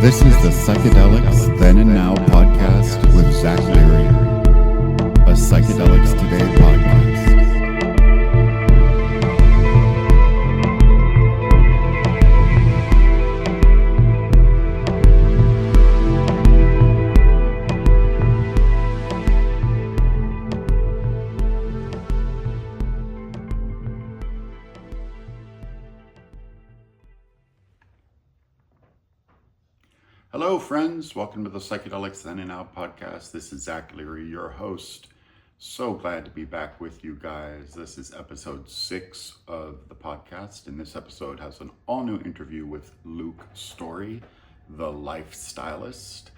This is the Psychedelics Then and Now podcast with Zach Leary, a Psychedelics Today podcast. Hello, friends. Welcome to the Psychedelics Then and Now podcast. This is Zach Leary, your host. So glad to be back with you guys. This is episode 6 of the podcast, and this episode has an all-new interview with Luke Storey, the Life Stylist.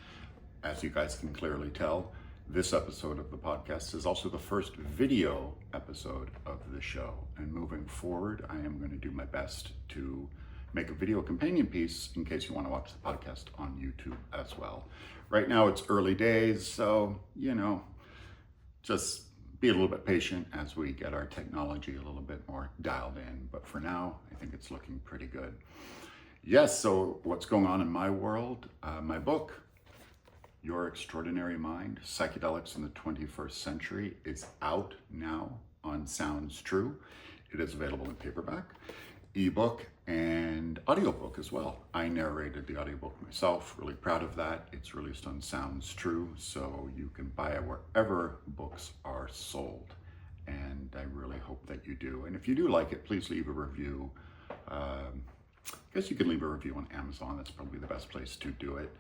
As you guys can clearly tell, this episode of the podcast is also the first video episode of the show. And moving forward, I am going to do my best to make a video companion piece in case you want to watch the podcast on YouTube as well. Right now it's early days, so, just be a little bit patient as we get our technology a little bit more dialed in. But for now, I think it's looking pretty good. Yes, so what's going on in my world? My book, Your Extraordinary Mind, Psychedelics in the 21st Century, is out now on Sounds True. It is available in paperback, ebook, and audiobook as well. I narrated the audiobook myself, really proud of that. It's released on Sounds True, so you can buy it wherever books are sold. And I really hope that you do. And if you do like it, please leave a review. I guess you can leave a review on Amazon. That's probably the best place to do it.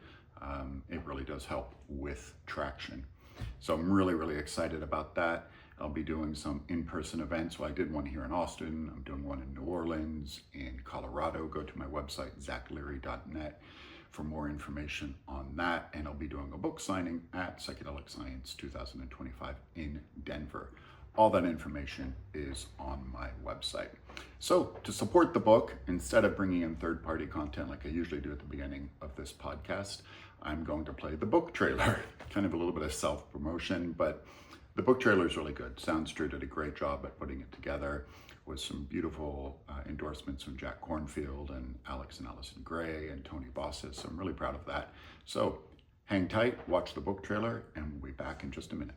It really does help with traction. So I'm really, really excited about that. I'll be doing some in-person events. Well, I did one here in Austin. I'm doing one in New Orleans, in Colorado. Go to my website, zachleary.net, for more information on that. And I'll be doing a book signing at Psychedelic Science 2025 in Denver. All that information is on my website. So to support the book, instead of bringing in third-party content like I usually do at the beginning of this podcast, I'm going to play the book trailer. Kind of a little bit of self-promotion, but the book trailer is really good. Sounds True did a great job at putting it together with some beautiful endorsements from Jack Cornfield and Alex and Allison Gray and Tony Bossis. So I'm really proud of that. So hang tight, watch the book trailer, and we'll be back in just a minute.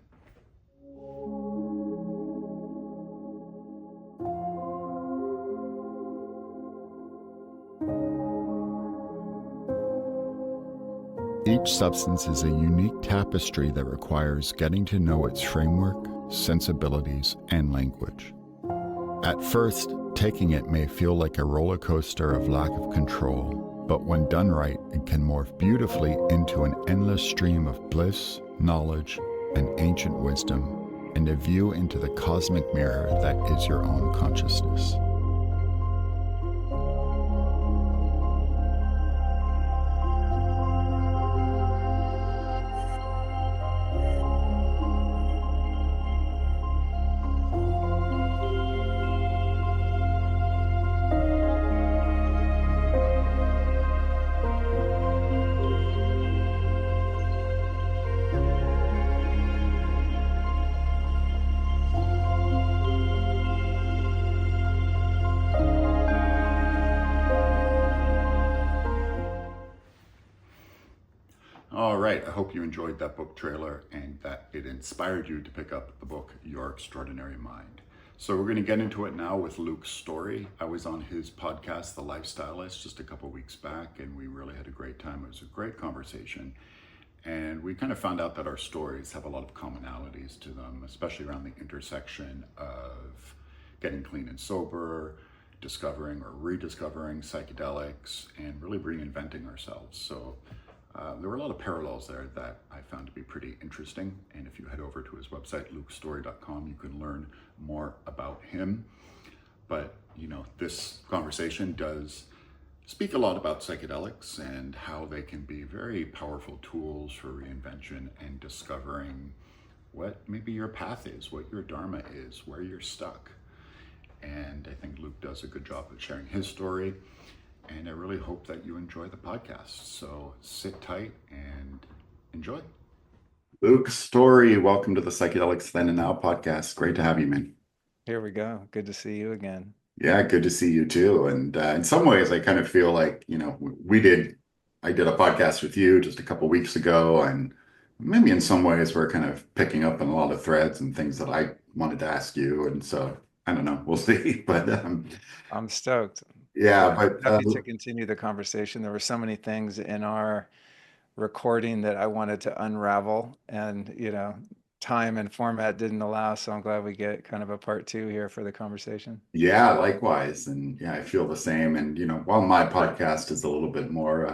Each substance is a unique tapestry that requires getting to know its framework, sensibilities, and language. At first, taking it may feel like a roller coaster of lack of control, but when done right, it can morph beautifully into an endless stream of bliss, knowledge, and ancient wisdom, and a view into the cosmic mirror that is your own consciousness. All right, I hope you enjoyed that book trailer and that it inspired you to pick up the book, Your Extraordinary Mind. So we're going to get into it now with Luke Storey. I was on his podcast, The Life Stylist, just a couple weeks back, and we really had a great time. It was a great conversation. And we kind of found out that our stories have a lot of commonalities to them, especially around the intersection of getting clean and sober, discovering or rediscovering psychedelics, and really reinventing ourselves. So there were a lot of parallels there that I found to be pretty interesting. And if you head over to his website, lukestorey.com, you can learn more about him. But, this conversation does speak a lot about psychedelics and how they can be very powerful tools for reinvention and discovering what maybe your path is, what your dharma is, where you're stuck. And I think Luke does a good job of sharing his story. And I really hope that you enjoy the podcast. So sit tight and enjoy. Luke Storey, welcome to the Psychedelics Then and Now podcast. Great to have you, man. Here we go. Good to see you again. Yeah, good to see you too. And in some ways, I kind of feel like, we did I did a podcast with you just a couple weeks ago, and maybe in some ways we're kind of picking up on a lot of threads and things that I wanted to ask you. And so I don't know, we'll see. But I'm stoked. yeah, Yeah, but happy to continue the conversation. There were so many things in our recording that I wanted to unravel, and time and format didn't allow, so I'm glad we get kind of a part two here for the conversation. yeah, likewise. And yeah, I feel the same. And while my podcast is a little bit more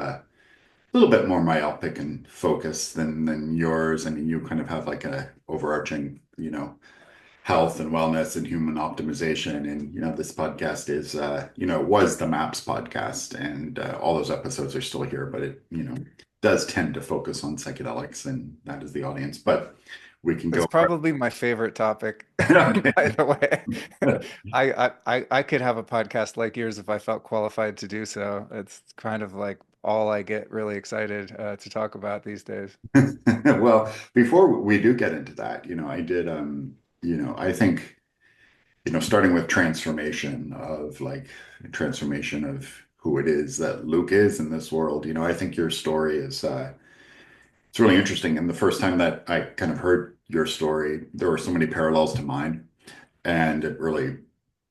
myopic and focused than yours, I mean, you kind of have like a overarching, health and wellness and human optimization. And, this podcast is, was the MAPS podcast, and all those episodes are still here, but it, does tend to focus on psychedelics, and that is the audience. But we can That's go. probably my favorite topic, by the way. I could have a podcast like yours if I felt qualified to do so. It's kind of like all I get really excited to talk about these days. Well, before we do get into that, I did, I think, starting with transformation of who it is that Luke is in this world, I think your story is, it's really interesting. And the first time that I kind of heard your story, there were so many parallels to mine. And it really,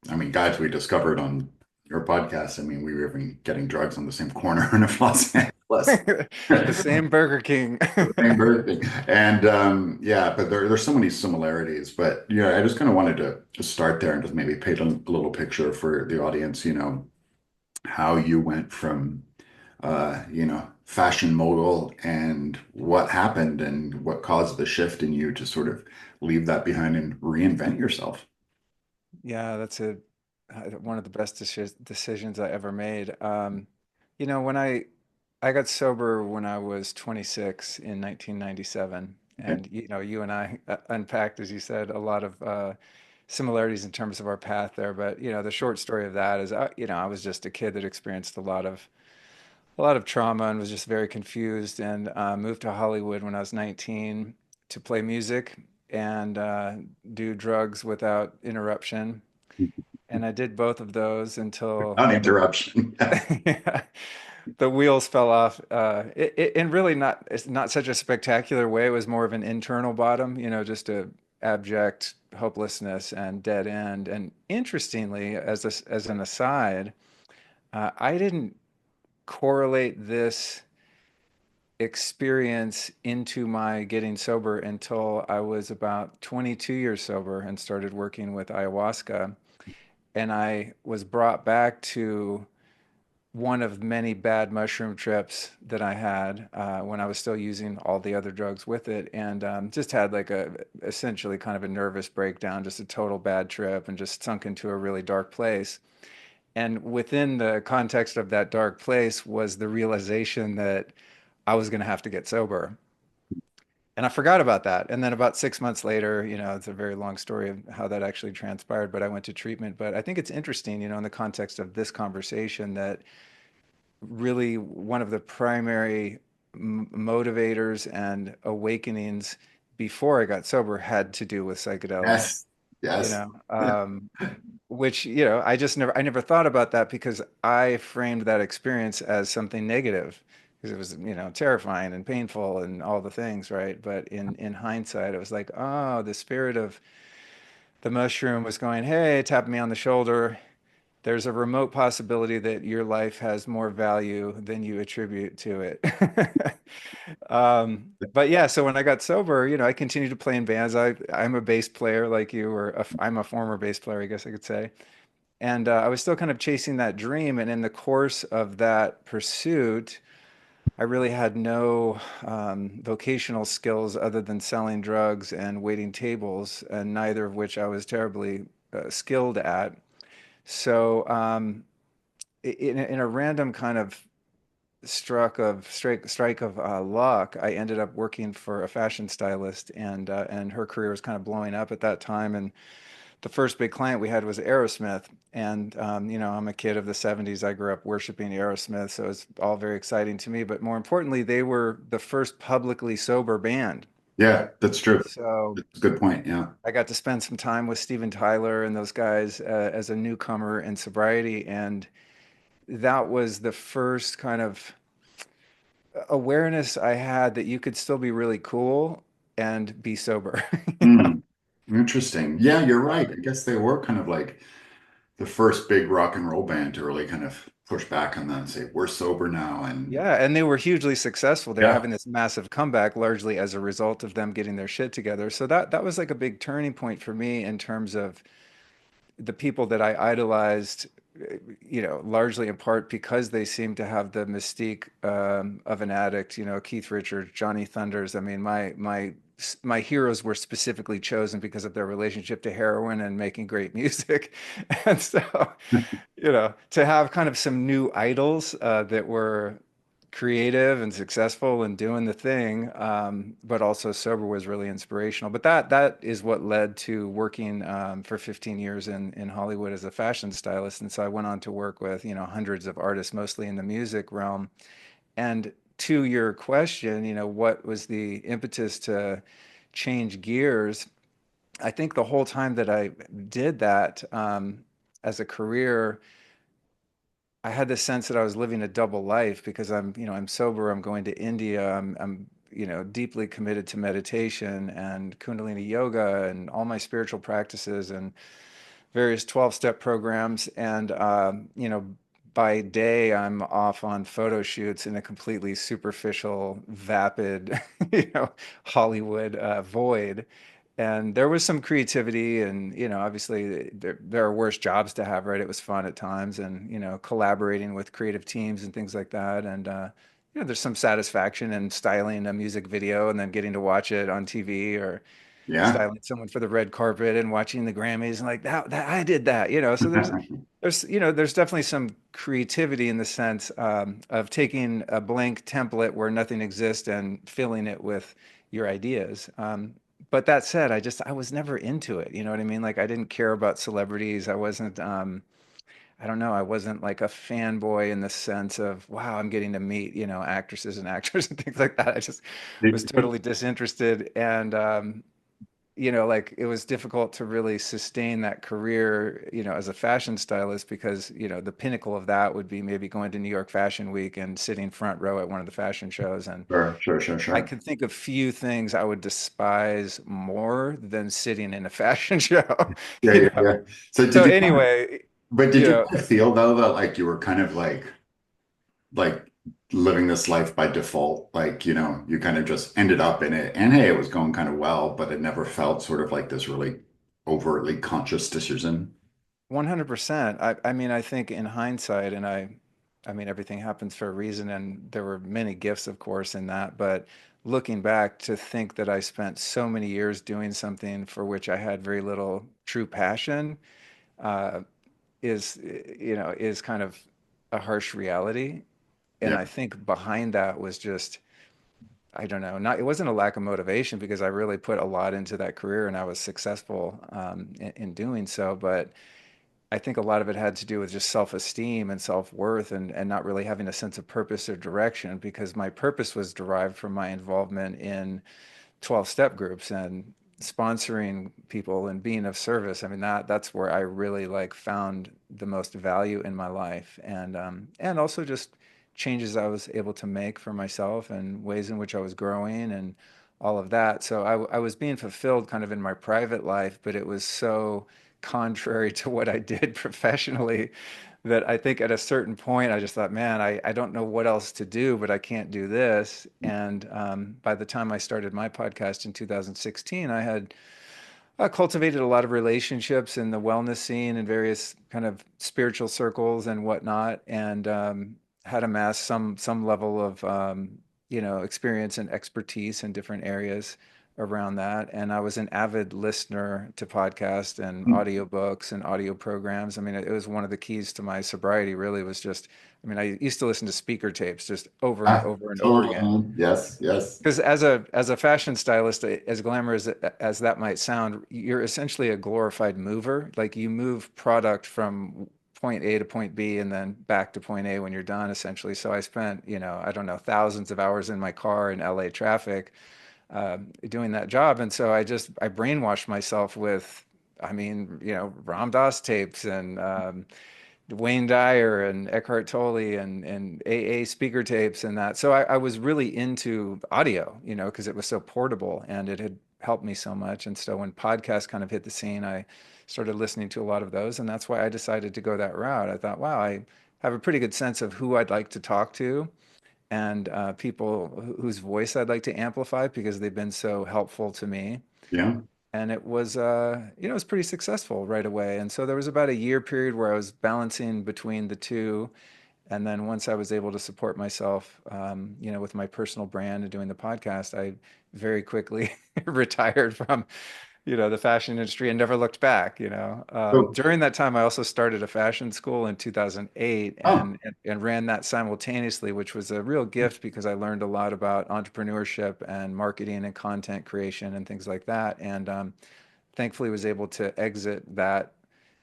I mean, guys, we discovered on your podcast, I mean, we were even getting drugs on the same corner in Los Angeles. The same Burger King. Same birthday. And yeah, but there's so many similarities. But yeah, I just kind of wanted to start there and just maybe paint a little picture for the audience, how you went from fashion mogul and what happened and what caused the shift in you to sort of leave that behind and reinvent yourself. Yeah, that's one of the best decisions I ever made. When I got sober when I was 26 in 1997, Okay. and you and I unpacked, as you said, a lot of similarities in terms of our path there. But the short story of that is, I was just a kid that experienced a lot of trauma and was just very confused, and moved to Hollywood when I was 19 to play music and do drugs without interruption. And I did both of those until Not interruption. yeah, the wheels fell off. In really not it's not such a spectacular way. It was more of an internal bottom, just a abject hopelessness and dead end. And interestingly, as an aside, I didn't correlate this experience into my getting sober until I was about 22 years sober and started working with ayahuasca. And I was brought back to one of many bad mushroom trips that I had when I was still using all the other drugs with it, and just had like essentially kind of a nervous breakdown, just a total bad trip, and just sunk into a really dark place. And within the context of that dark place was the realization that I was going to have to get sober. And I forgot about that. And then about 6 months later, it's a very long story of how that actually transpired, but I went to treatment. But I think it's interesting, in the context of this conversation, that really one of the primary motivators and awakenings before I got sober had to do with psychedelics, Yes. you Yes. know, um, which, I never thought about that because I framed that experience as something negative because it was, terrifying and painful and all the things, right? But in hindsight, it was like, oh, the spirit of the mushroom was going, hey, tapping me on the shoulder. There's a remote possibility that your life has more value than you attribute to it. But yeah, so when I got sober, I continued to play in bands. I'm a bass player like you, or I'm a former bass player, I guess I could say. And I was still kind of chasing that dream. And in the course of that pursuit, I really had no vocational skills other than selling drugs and waiting tables, and neither of which I was terribly skilled at. So, in a random kind of strike of luck, I ended up working for a fashion stylist, and her career was kind of blowing up at that time. And the first big client we had was Aerosmith. And I'm a kid of the '70s. I grew up worshiping Aerosmith, so it's all very exciting to me. But more importantly, they were the first publicly sober band. Yeah, that's true. So That's a good point. Yeah. I got to spend some time with Steven Tyler and those guys as a newcomer in sobriety, and that was the first kind of awareness I had that you could still be really cool and be sober. You know? Hmm. Interesting. Yeah, you're right. I guess they were kind of like the first big rock and roll band to really kind of push back on that and say, we're sober now. And Yeah, and they were hugely successful. They were yeah, having this massive comeback largely as a result of them getting their shit together. So that was like a big turning point for me in terms of the people that I idolized, largely in part because they seem to have the mystique of an addict. Keith Richards, Johnny Thunders. I mean, my heroes were specifically chosen because of their relationship to heroin and making great music. And so, to have kind of some new idols that were creative and successful and doing the thing, but also sober was really inspirational. But that is what led to working for 15 years in Hollywood as a fashion stylist. And so I went on to work with, hundreds of artists, mostly in the music realm. And to your question, what was the impetus to change gears? I think the whole time that I did that as a career, I had this sense that I was living a double life because I'm sober, I'm going to India, I'm deeply committed to meditation and Kundalini yoga and all my spiritual practices and various 12-step programs. And, by day, I'm off on photo shoots in a completely superficial, vapid, Hollywood void. And there was some creativity, and obviously there are worse jobs to have, right? It was fun at times, and collaborating with creative teams and things like that. And there's some satisfaction in styling a music video and then getting to watch it on TV, or yeah. styling someone for the red carpet and watching the Grammys and like that I did that. So there's definitely some creativity in the sense of taking a blank template where nothing exists and filling it with your ideas. But that said, I was never into it. You know what I mean? Like I didn't care about celebrities. I wasn't, I don't know, I wasn't like a fanboy in the sense of, wow, I'm getting to meet, actresses and actors and things like that. I just was totally disinterested. And, like it was difficult to really sustain that career, as a fashion stylist because, the pinnacle of that would be maybe going to New York Fashion Week and sitting front row at one of the fashion shows. And Sure, sure, sure, I sure. could think of few things I would despise more than sitting in a fashion show, Yeah, you yeah, know. yeah. So So did you kind of, anyway, but you did you know, kind of feel though that like you were kind of like living this life by default? Like, you kind of just ended up in it and hey, it was going kind of well, but it never felt sort of like this really overtly conscious decision. 100%. I mean, I think in hindsight, and I mean, everything happens for a reason, and there were many gifts, of course, in that. But looking back, to think that I spent so many years doing something for which I had very little true passion, uh, is kind of a harsh reality. And Yeah. I think behind that was just, I don't know, not it wasn't a lack of motivation because I really put a lot into that career and I was successful in doing so. But I think a lot of it had to do with just self-esteem and self-worth and not really having a sense of purpose or direction because my purpose was derived from my involvement in 12-step groups and sponsoring people and being of service. I mean that's where I really like found the most value in my life and also just changes I was able to make for myself and ways in which I was growing and all of that. So I was being fulfilled kind of in my private life, but it was so contrary to what I did professionally that I think at a certain point I just thought, man, I don't know what else to do, but I can't do this. And by the time I started my podcast in 2016, I had cultivated a lot of relationships in the wellness scene and various kind of spiritual circles and whatnot, and had amassed some level of experience and expertise in different areas around that. And I was an avid listener to podcasts and audiobooks and audio programs. I mean, it was one of the keys to my sobriety. Really, was just. I mean, I used to listen to speaker tapes just over and Ah, over and over totally, again. man. Yes, yes. Because as a fashion stylist, as glamorous as that might sound, you're essentially a glorified mover. Like you move product from point A to point B and then back to point A when you're done, essentially. So I spent, I don't know, thousands of hours in my car in LA traffic doing that job. And so I brainwashed myself with, I mean, Ram Dass tapes and Wayne Dyer and Eckhart Tolle and AA speaker tapes and that. So I was really into audio, because it was so portable and it had helped me so much. And so when podcasts kind of hit the scene, I started listening to a lot of those. And that's why I decided to go that route. I thought, wow, I have a pretty good sense of who I'd like to talk to and people whose voice I'd like to amplify because they've been so helpful to me. Yeah. And it was, it was pretty successful right away. And so there was about a year period where I was balancing between the two. And then once I was able to support myself, with my personal brand and doing the podcast, I very quickly retired from the fashion industry and never looked back. So, During that time, I also started a fashion school in 2008 oh, and ran that simultaneously, which was a real gift because I learned a lot about entrepreneurship and marketing and content creation and things like that. And thankfully was able to exit that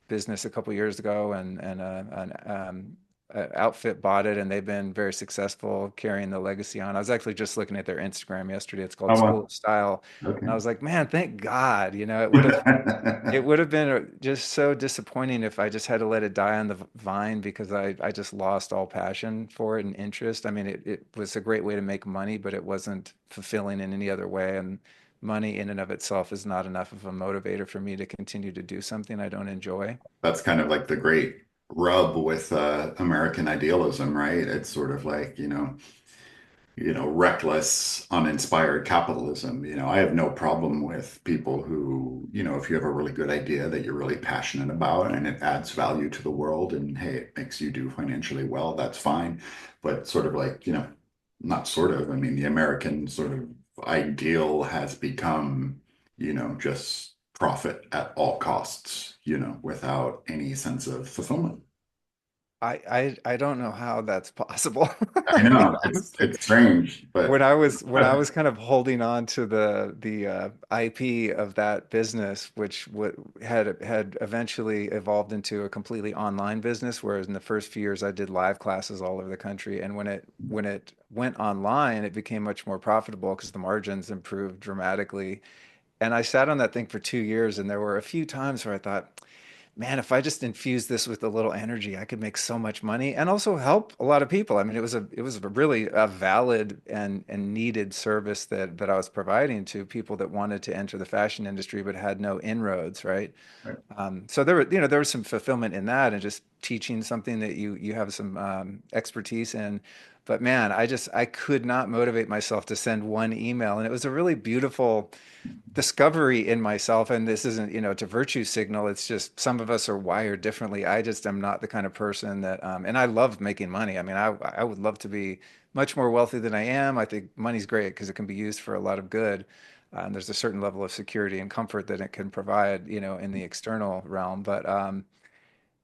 business a couple years ago, and a outfit bought it, and they've been very successful carrying the legacy on. I was actually just looking at their Instagram yesterday. It's called oh, School wow. of Style, and Okay. I was like, man, thank God. It would have been just so disappointing if I just had to let it die on the vine because I just lost all passion for it and interest. I mean, it was a great way to make money, but it wasn't fulfilling in any other way. And money in and of itself is not enough of a motivator for me to continue to do something I don't enjoy. That's kind of like the great rub with American idealism, right? It's sort of like, reckless, uninspired capitalism. I have no problem with people who, if you have a really good idea that you're really passionate about and it adds value to the world and hey, it makes you do financially well, that's fine. But sort of like, not sort of, I mean, the American sort of ideal has become, just profit at all costs, without any sense of fulfillment. I don't know how that's possible. I You know know, it's strange, when but I was kind of holding on to the IP of that business, which had eventually evolved into a completely online business, whereas in the first few years I did live classes all over the country, and when it went online, it became much more profitable because the margins improved dramatically. And I sat on that thing for 2 years, and there were a few times where I thought, man, if I just infuse this with a little energy, I could make so much money and also help a lot of people. I mean, it was a really a valid and needed service that I was providing to people that wanted to enter the fashion industry but had no inroads, right? So there was some fulfillment in that and just teaching something that you have some expertise in. But man, I could not motivate myself to send one email, and it was a really beautiful discovery in myself. And this isn't, to virtue signal. It's just some of us are wired differently. I just am not the kind of person that, and I love making money. I mean, I would love to be much more wealthy than I am. I think money's great because it can be used for a lot of good. And there's a certain level of security and comfort that it can provide, in the external realm. But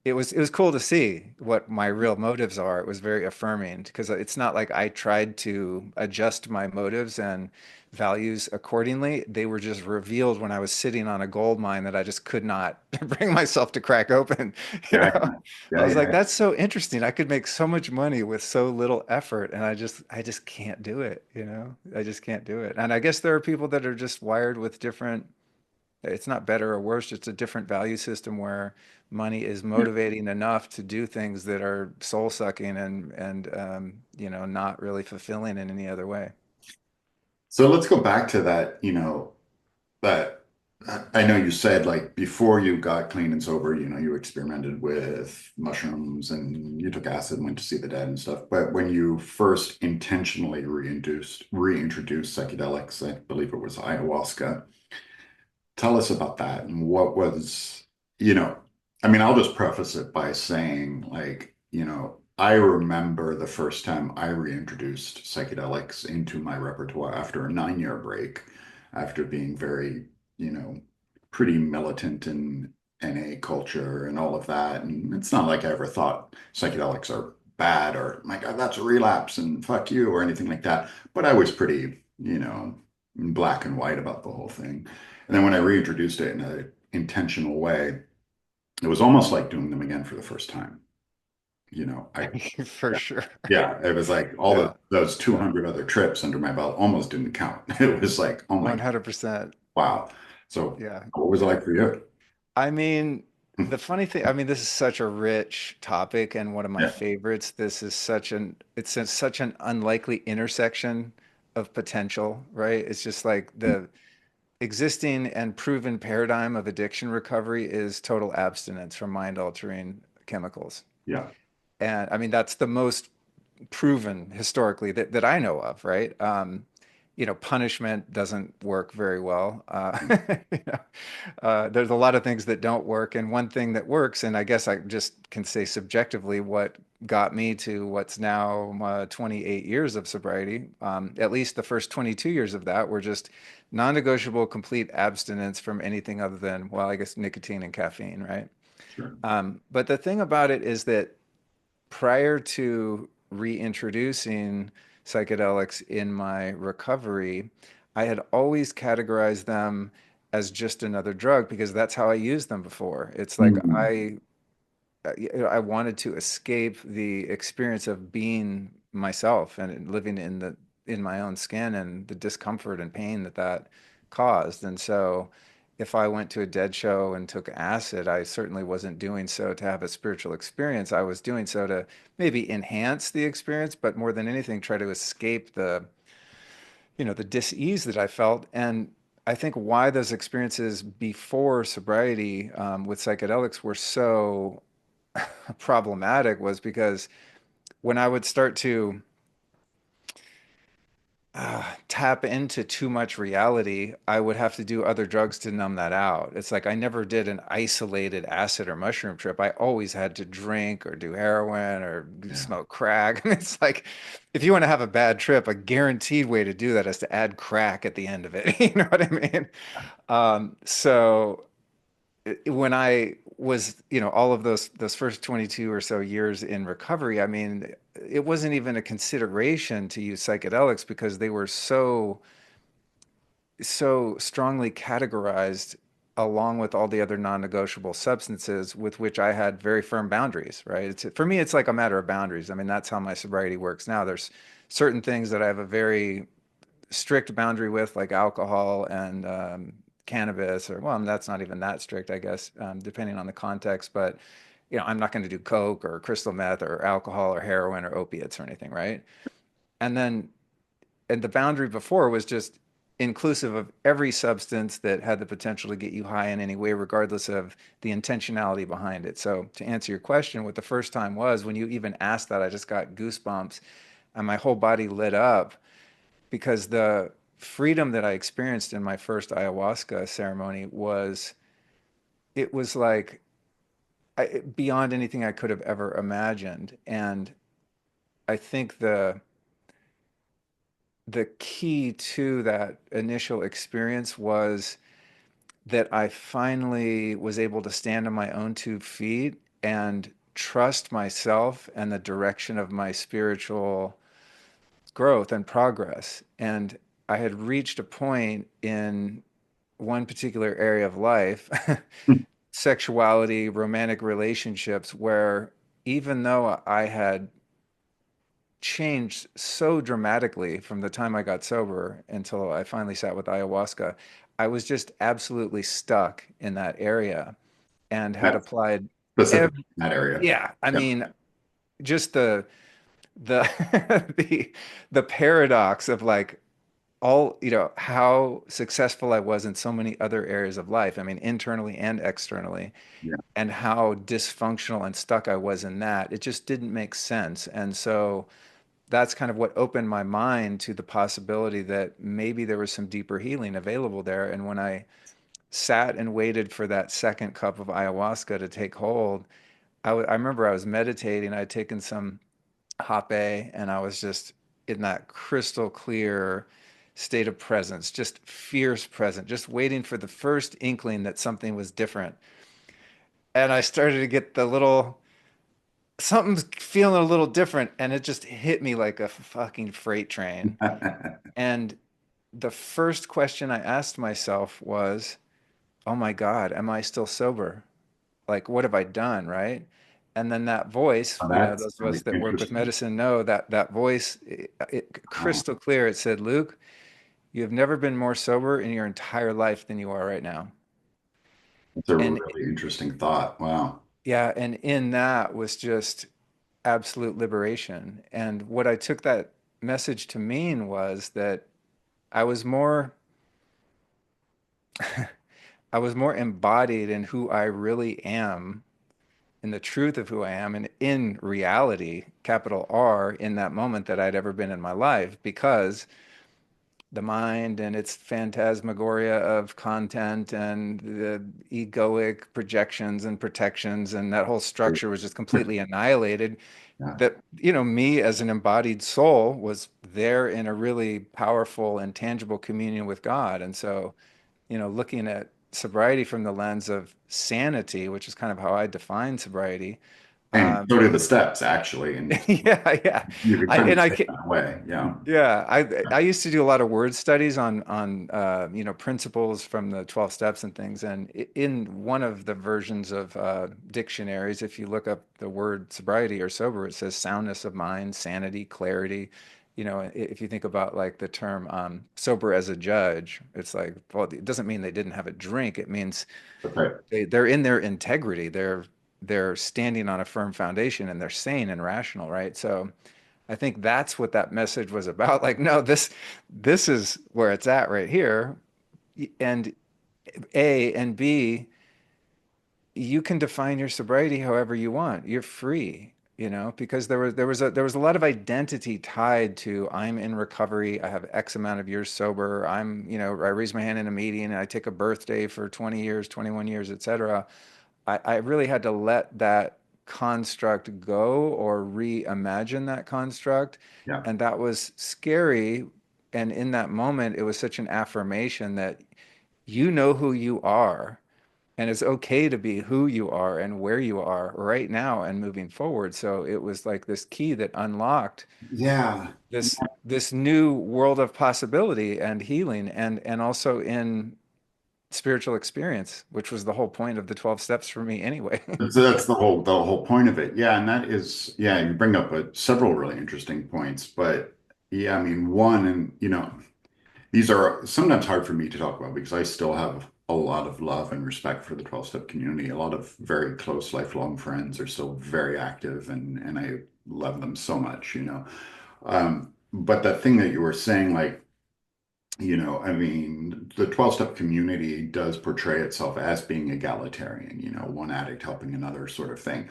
it was cool to see what my real motives are. It was very affirming because it's not like I tried to adjust my motives and values accordingly. They were just revealed when I was sitting on a gold mine that I just could not bring myself to crack open. You yeah, know, I yeah, was like, yeah. that's so interesting. I could make so much money with so little effort, and I just can't do it. I just can't do it. And I guess there are people that are just wired with different, it's not better or worse, it's a different value system where money is Yeah. motivating enough to do things that are soul sucking and not really fulfilling in any other way. So let's go back to that, that I know you said like before you got clean and sober, you experimented with mushrooms and you took acid and went to see the dead and stuff. But when you first intentionally reintroduced psychedelics, I believe it was ayahuasca. Tell us about that and what was, you know, I mean, I'll just preface it by saying, like, I remember the first time I reintroduced psychedelics into my repertoire after a 9-year break, after being very, you know, pretty militant in NA culture and all of that. And it's not like I ever thought psychedelics are bad or, my God, that's a relapse and fuck you or anything like that. But I was pretty, black and white about the whole thing. And then when I reintroduced it in an intentional way, it was almost like doing them again for the first time. I For yeah, sure. yeah, it was like all Yeah. those Yeah. 200 other trips under my belt almost didn't count. It was like, oh my 100%. wow. So Yeah. what was it Yeah. like for you? I mean, the funny thing, I mean, this is such a rich topic and one of my Yeah. favorites. This is such an unlikely intersection of potential, right? It's just like the existing and proven paradigm of addiction recovery is total abstinence from mind-altering chemicals. Yeah. And I mean, that's the most proven historically that I know of, right? Punishment doesn't work very well. You know, there's a lot of things that don't work, and one thing that works, and I guess I just can say subjectively what got me to what's now 28 years of sobriety. At least the first 22 years of that were just non-negotiable, complete abstinence from anything other than, well, I guess nicotine and caffeine, right? Sure. But the thing about it is that prior to reintroducing psychedelics in my recovery, I had always categorized them as just another drug because that's how I used them before. It's like Mhm. I wanted to escape the experience of being myself and living in my own skin and the discomfort and pain that caused. And so if I went to a dead show and took acid, I certainly wasn't doing so to have a spiritual experience. I was doing so to maybe enhance the experience, but more than anything, try to escape the dis-ease that I felt. And I think why those experiences before sobriety with psychedelics were so problematic was because when I would start to tap into too much reality, I would have to do other drugs to numb that out. It's like I never did an isolated acid or mushroom trip. I always had to drink or do heroin or Yeah. smoke crack. It's like if you want to have a bad trip, a guaranteed way to do that is to add crack at the end of it. You know what I mean? So when I was, all of those first 22 or so years in recovery, I mean, it wasn't even a consideration to use psychedelics because they were so strongly categorized along with all the other non-negotiable substances with which I had very firm boundaries, right? For me, it's like a matter of boundaries. I mean, that's how my sobriety works now. There's certain things that I have a very strict boundary with, like alcohol and cannabis, or well, that's not even that strict, I guess, depending on the context. But I'm not going to do coke or crystal meth or alcohol or heroin or opiates or anything, right? And then, and the boundary before was just inclusive of every substance that had the potential to get you high in any way, regardless of the intentionality behind it. So to answer your question, what the first time was when you even asked that, I just got goosebumps and my whole body lit up because the freedom that I experienced in my first ayahuasca ceremony it was like beyond anything I could have ever imagined. And I think the key to that initial experience was that I finally was able to stand on my own 2 feet and trust myself and the direction of my spiritual growth and progress. And I had reached a point in one particular area of life, sexuality, romantic relationships, where even though I had changed so dramatically from the time I got sober until I finally sat with ayahuasca, I was just absolutely stuck in that area and had That's applied specific every, in that area. yeah, I Yeah. mean, just the the the paradox of like all, how successful I was in so many other areas of life. I mean, internally and externally, Yeah. and how dysfunctional and stuck I was in that. It just didn't make sense. And so that's kind of what opened my mind to the possibility that maybe there was some deeper healing available there. And when I sat and waited for that second cup of ayahuasca to take hold, I remember I was meditating. I'd taken some hape and I was just in that crystal clear state of presence, just fierce present, just waiting for the first inkling that something was different. And I started to get the little something's feeling a little different, and it just hit me like a fucking freight train. And the first question I asked myself was, oh my God, am I still sober? Like, what have I done, right? And then that voice, Oh, that's those of us really that work with interesting. medicine know that that voice, Oh, crystal clear. It said, Luke, you have never been more sober in your entire life than you are right now. It's a And really interesting thought. Wow. yeah, and in that was just absolute liberation. And what I took that message to mean was that I was more I was more embodied in who I really am, in the truth of who I am, and in reality, capital R, in that moment that I'd ever been in my life, because the mind and its phantasmagoria of content and the egoic projections and protections and that whole structure was just completely annihilated. Yeah. That, me as an embodied soul was there in a really powerful and tangible communion with God. And so, looking at sobriety from the lens of sanity, which is kind of how I define sobriety. And um, so do the steps, actually. And yeah, yeah. you could I kind and of I say ca- that way. Yeah. Yeah, I used to do a lot of word studies on principles from the 12 steps and things. And in one of the versions of dictionaries, if you look up the word sobriety or sober, it says soundness of mind, sanity, clarity. If you think about like the term sober as a judge, it's like, well, it doesn't mean they didn't have a drink. It means That's right. they're in their integrity. They're standing on a firm foundation and they're sane and rational, right? So I think that's what that message was about. Like, no, this is where it's at right here. And A and B, you can define your sobriety however you want. You're free, because there was a lot of identity tied to I'm in recovery. I have X amount of years sober. I raise my hand in a meeting and I take a birthday for 20 years, 21 years, etc. I really had to let that construct go or reimagine that construct. Yeah. And that was scary. And in that moment, it was such an affirmation that you know who you are. And it's okay to be who you are and where you are right now and moving forward. So it was like this key that unlocked Yeah. this new world of possibility and healing and also in spiritual experience, which was the whole point of the 12 steps for me anyway. So that's the whole point of it. Yeah, and that is, yeah, you bring up several really interesting points, but yeah, I mean, one, and these are sometimes hard for me to talk about because I still have a lot of love and respect for the 12-step community. A lot of very close lifelong friends are still very active and I love them so much. But the thing that you were saying, like, I mean, the 12-step community does portray itself as being egalitarian, one addict helping another sort of thing.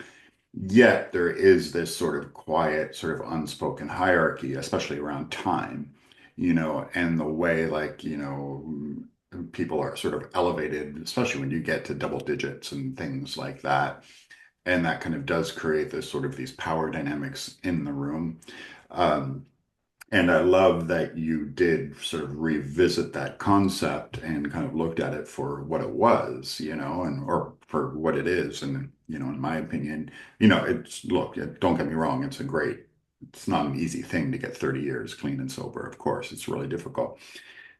Yet there is this sort of quiet, sort of unspoken hierarchy, especially around time, and the way, like, people are sort of elevated, especially when you get to double digits and things like that. And that kind of does create this sort of these power dynamics in the room. Um, and I love that you did sort of revisit that concept and kind of looked at it for what it was, and or for what it is. And, in my opinion, don't get me wrong, it's not an easy thing to get 30 years clean and sober. Of course, it's really difficult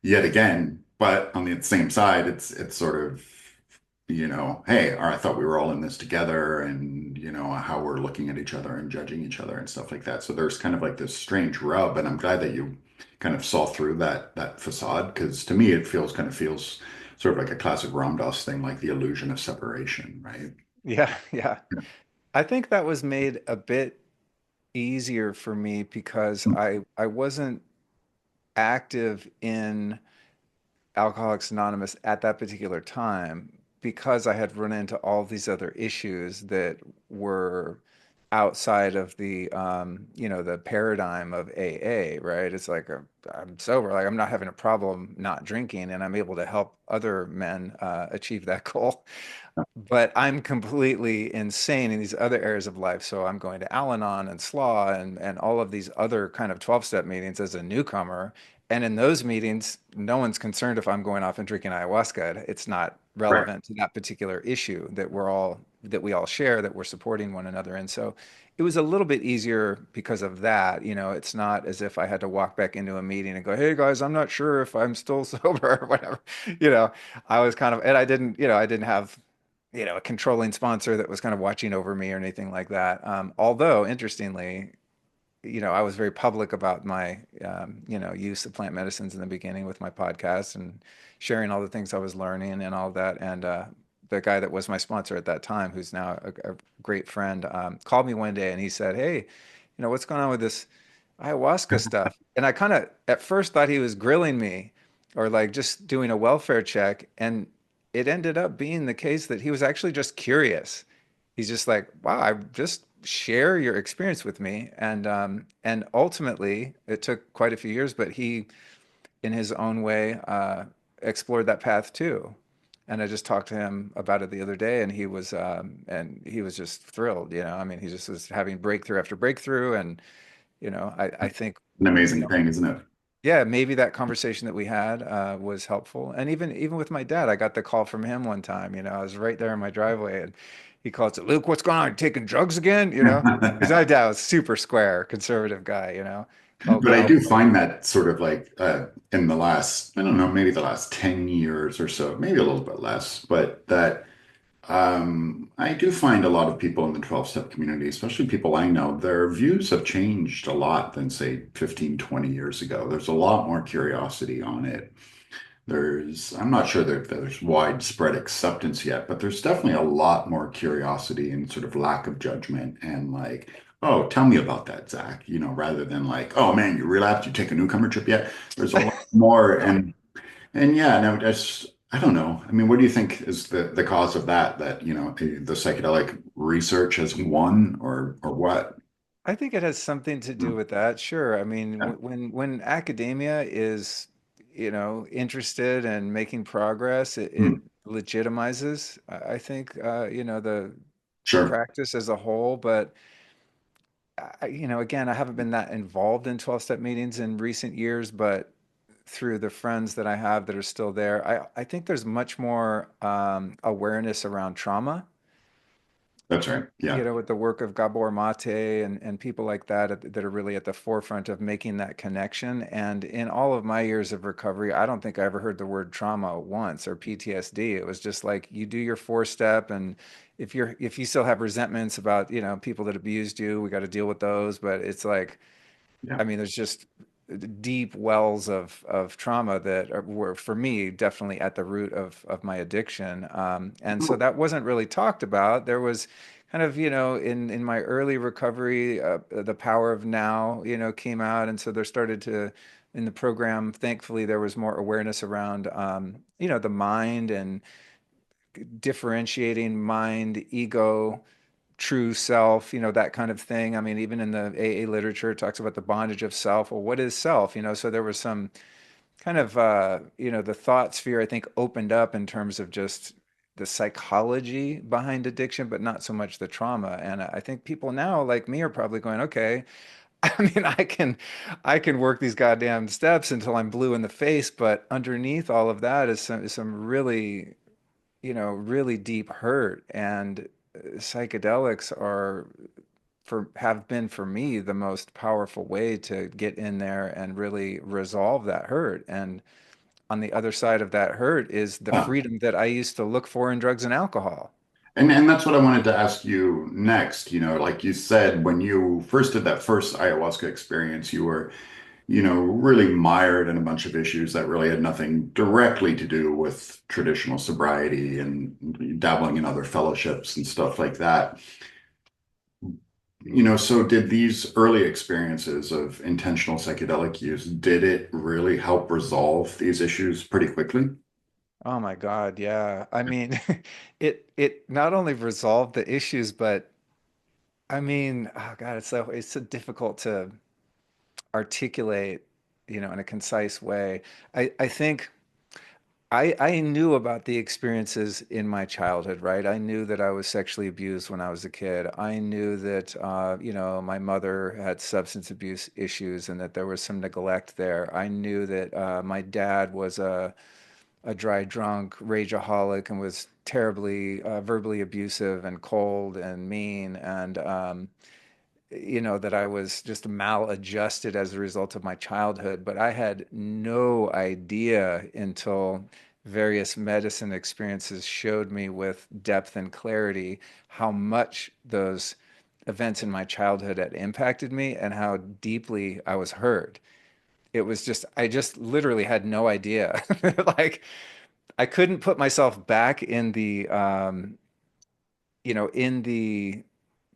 yet again, but on the same side, it's sort of, hey, I thought we were all in this together, and how we're looking at each other and judging each other and stuff like that. So there's kind of like this strange rub, and I'm glad that you kind of saw through that facade, because to me it feels sort of like a classic Ram Dass thing, like the illusion of separation, right? Yeah, yeah. I think that was made a bit easier for me because I wasn't active in Alcoholics Anonymous at that particular time because I had run into all these other issues that were outside of the paradigm of AA, right? It's like I'm sober, like I'm not having a problem not drinking, and I'm able to help other men achieve that goal. But I'm completely insane in these other areas of life. So I'm going to Al-Anon and SLA and all of these other kind of 12-step meetings as a newcomer. And in those meetings, no one's concerned if I'm going off and drinking ayahuasca. It's not Right. relevant to that particular issue that we all share, that we're supporting one another in. So it was a little bit easier because of that. It's not as if I had to walk back into a meeting and go, "Hey guys, I'm not sure if I'm still sober," or whatever. You know, I was kind of, and I didn't have a controlling sponsor that was kind of watching over me or anything like that. Although, interestingly, I was very public about my, use of plant medicines in the beginning with my podcast and sharing all the things I was learning and all that. And the guy that was my sponsor at that time, who's now a great friend, called me one day and he said, "Hey, what's going on with this ayahuasca stuff?" And I kind of at first thought he was grilling me or like just doing a welfare check. And it ended up being the case that he was actually just curious. He's just like, "Wow, I just share your experience with me." And ultimately, it took quite a few years, but he, in his own way, explored that path too. And I just talked to him about it the other day, and he was just thrilled. I mean, he just was having breakthrough after breakthrough, and I think, An you amazing know, thing, isn't it? yeah, maybe that conversation that we had was helpful. And even with my dad, I got the call from him one time. I was right there in my driveway, and he called, said, "Luke, what's going on? You taking drugs again?" Because my dad was super square, conservative guy. But I I'll do call you. find that sort of like in the last, I don't know, maybe the last 10 years or so, maybe a little bit less, but that I do find a lot of people in the 12-step community, especially people I know, their views have changed a lot than, say, 15, 20 years ago. There's a lot more curiosity on it. I'm not sure that there's widespread acceptance yet, but there's definitely a lot more curiosity and sort of lack of judgment and like, oh, tell me about that, Zach, rather than like, oh man, you relapsed, you take a newcomer trip yet? There's a lot more and yeah, no, I don't know. I mean, what do you think is the cause of that, the psychedelic research has won or what? I think it has something to do Hmm. with that. Sure. I mean, Yeah. when academia is, interested in making progress, it Hmm. legitimizes, I think, the Sure. practice as a whole. But again, I haven't been that involved in 12-step meetings in recent years, but through the friends that I have that are still there, I think there's much more awareness around trauma, That's right. Yeah. with the work of Gabor Mate and people like that that are really at the forefront of making that connection. And in all of my years of recovery, I don't think I ever heard the word trauma once or PTSD. It was just like you do your four-step, and if you still have resentments about, people that abused you, we got to deal with those. But it's like, Yeah. I mean, there's just deep wells of trauma that were for me definitely at the root of my addiction. And so that wasn't really talked about. There was kind of, in my early recovery, the power of now, came out, and so there started to in the program. Thankfully, there was more awareness around, the mind and differentiating mind, ego, true self, that kind of thing. I mean, even in the AA literature, it talks about the bondage of self. Well, what is self? So there was some kind of, the thought sphere, I think, opened up in terms of just the psychology behind addiction, but not so much the trauma. And I think people now, like me, are probably going, okay, I mean, I can work these goddamn steps until I'm blue in the face, but underneath all of that is some really, really deep hurt. And psychedelics have been for me the most powerful way to get in there and really resolve that hurt. And on the other side of that hurt is the Yeah. freedom that I used to look for in drugs and alcohol. And that's what I wanted to ask you next. Like you said, when you first did that first ayahuasca experience, you were, really mired in a bunch of issues that really had nothing directly to do with traditional sobriety and dabbling in other fellowships and stuff like that. So did these early experiences of intentional psychedelic use, did it really help resolve these issues pretty quickly? Oh my God, yeah. I mean, it not only resolved the issues, but I mean, oh God, it's so difficult to articulate, in a concise way. I think I knew about the experiences in my childhood, right? I knew that I was sexually abused when I was a kid. I knew that, my mother had substance abuse issues and that there was some neglect there. I knew that my dad was a dry drunk, rageaholic, and was terribly verbally abusive and cold and mean. And that I was just maladjusted as a result of my childhood, but I had no idea until various medicine experiences showed me with depth and clarity how much those events in my childhood had impacted me and how deeply I was hurt. I just literally had no idea. Like, I couldn't put myself back in the in the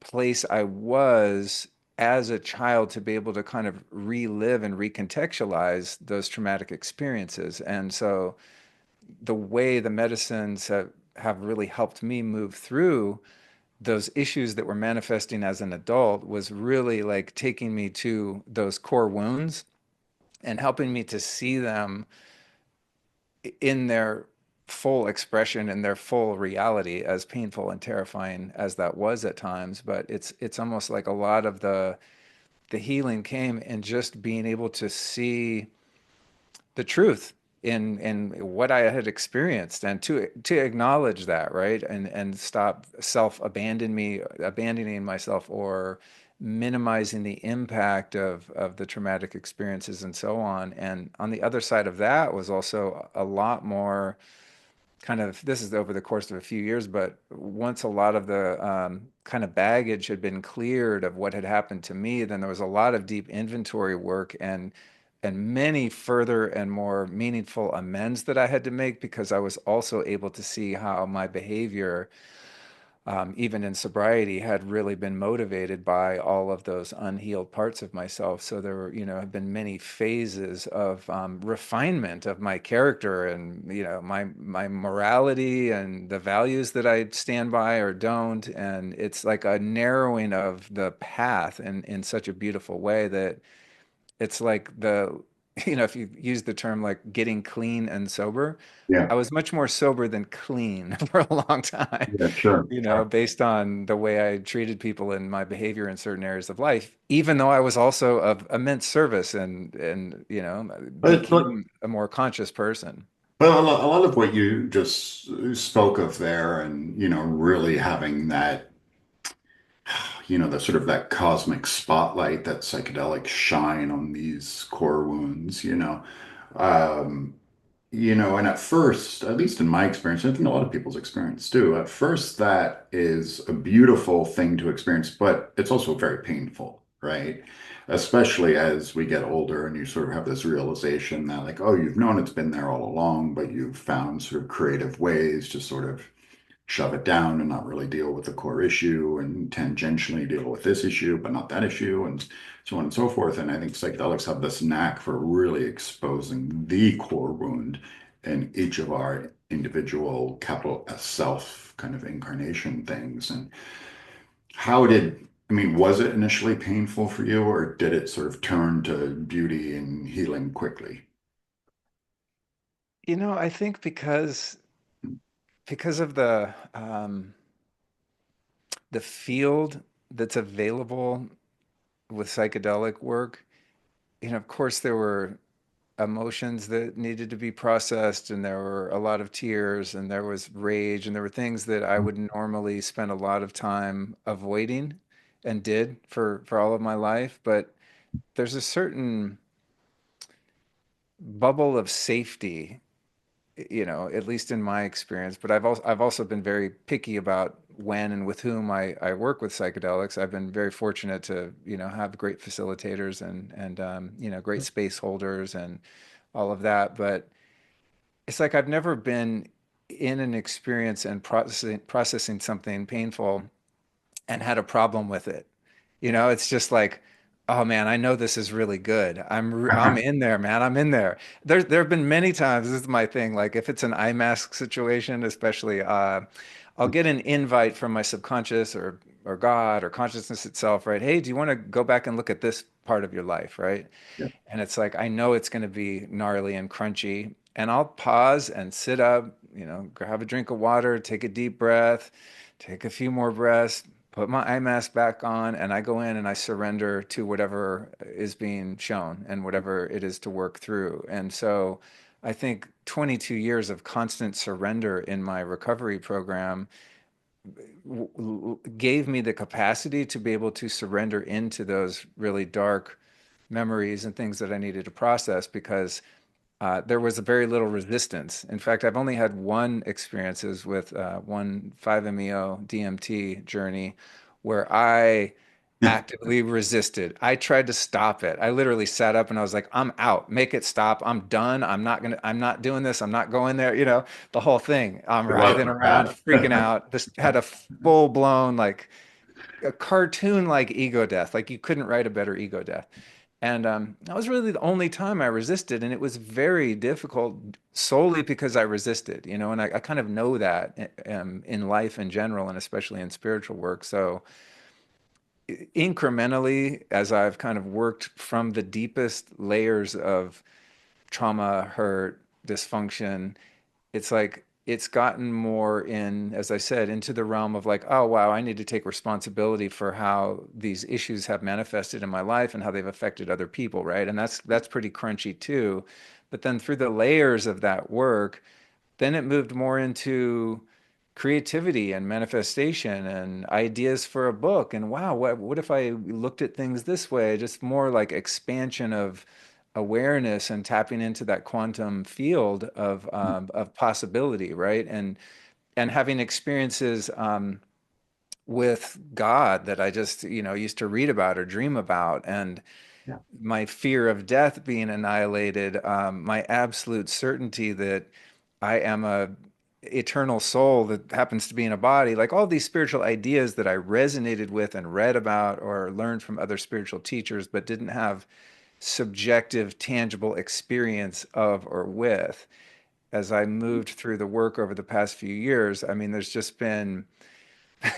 place I was as a child to be able to kind of relive and recontextualize those traumatic experiences. And so the way the medicines have really helped me move through those issues that were manifesting as an adult was really like taking me to those core wounds and helping me to see them in their full expression and their full reality, as painful and terrifying as that was at times. But it's almost like a lot of the healing came in just being able to see the truth in what I had experienced, and to acknowledge that, right, and stop abandoning myself, or minimizing the impact of the traumatic experiences and so on. And on the other side of that was also a lot more kind of, this is over the course of a few years, but once a lot of the kind of baggage had been cleared of what had happened to me, then there was a lot of deep inventory work and many further and more meaningful amends that I had to make, because I was also able to see how my behavior, even in sobriety, had really been motivated by all of those unhealed parts of myself. So there were, have been many phases of refinement of my character, and my morality and the values that I stand by or don't. And it's like a narrowing of the path in such a beautiful way that it's like if you use the term like getting clean and sober, Yeah, I was much more sober than clean for a long time, yeah, sure. based on the way I treated people and my behavior in certain areas of life, even though I was also of immense service and But, became a more conscious person. a lot of what you just spoke of there, and really having that, the sort of that cosmic spotlight that psychedelics shine on these core wounds, um, and at first, at least in my experience, I think a lot of people's experience too, at first that is a beautiful thing to experience, but it's also very painful, right? Especially as we get older and you sort of have this realization that, like, oh, you've known it's been there all along, but you've found sort of creative ways to sort of shove it down and not really deal with the core issue, and tangentially deal with this issue, but not that issue, and so on and so forth. And I think psychedelics have this knack for really exposing the core wound in each of our individual capital S self kind of incarnation things. And I mean, was it initially painful for you, or did it sort of turn to beauty and healing quickly? I think because of the field that's available with psychedelic work, of course there were emotions that needed to be processed, and there were a lot of tears, and there was rage, and there were things that I would normally spend a lot of time avoiding, and did for all of my life. But there's a certain bubble of safety, at least in my experience. But I've also been very picky about when and with whom I work with psychedelics. I've been very fortunate to, have great facilitators and great space holders and all of that. But it's like I've never been in an experience and processing something painful and had a problem with it. It's just like, oh man, I know this is really good. I'm in there, man. I'm in there. There have been many times, this is my thing, like if it's an eye mask situation, especially, I'll get an invite from my subconscious or God or consciousness itself, right? Hey, do you want to go back and look at this part of your life, right? Yeah. And it's like I know it's going to be gnarly and crunchy, and I'll pause and sit up, grab a drink of water, take a deep breath, take a few more breaths, put my eye mask back on, and I go in and I surrender to whatever is being shown and whatever it is to work through. And so I think 22 years of constant surrender in my recovery program gave me the capacity to be able to surrender into those really dark memories and things that I needed to process, because there was very little resistance. In fact, I've only had one experiences with one 5-MeO DMT journey where I actively resisted. I tried to stop it. I literally sat up and I was like, I'm out. Make it stop. I'm done. I'm not doing this. I'm not going there. The whole thing. I'm Good luck writhing with around, that. freaking out. This had a full blown, like a cartoon like ego death. Like you couldn't write a better ego death. And that was really the only time I resisted. And it was very difficult solely because I resisted, and I kind of know that in life in general and especially in spiritual work. So incrementally, as I've kind of worked from the deepest layers of trauma, hurt, dysfunction, it's like it's gotten more in, as I said, into the realm of like, oh, wow, I need to take responsibility for how these issues have manifested in my life and how they've affected other people, right? And that's pretty crunchy too. But then through the layers of that work, then it moved more into creativity and manifestation and ideas for a book. And wow, what if I looked at things this way? Just more like expansion of awareness and tapping into that quantum field of possibility, right? And having experiences with God that I just, used to read about or dream about, and Yeah. my fear of death being annihilated, my absolute certainty that I am a eternal soul that happens to be in a body, like all these spiritual ideas that I resonated with and read about or learned from other spiritual teachers, but didn't have subjective, tangible experience of or with. As I moved through the work over the past few years, I mean, there's just been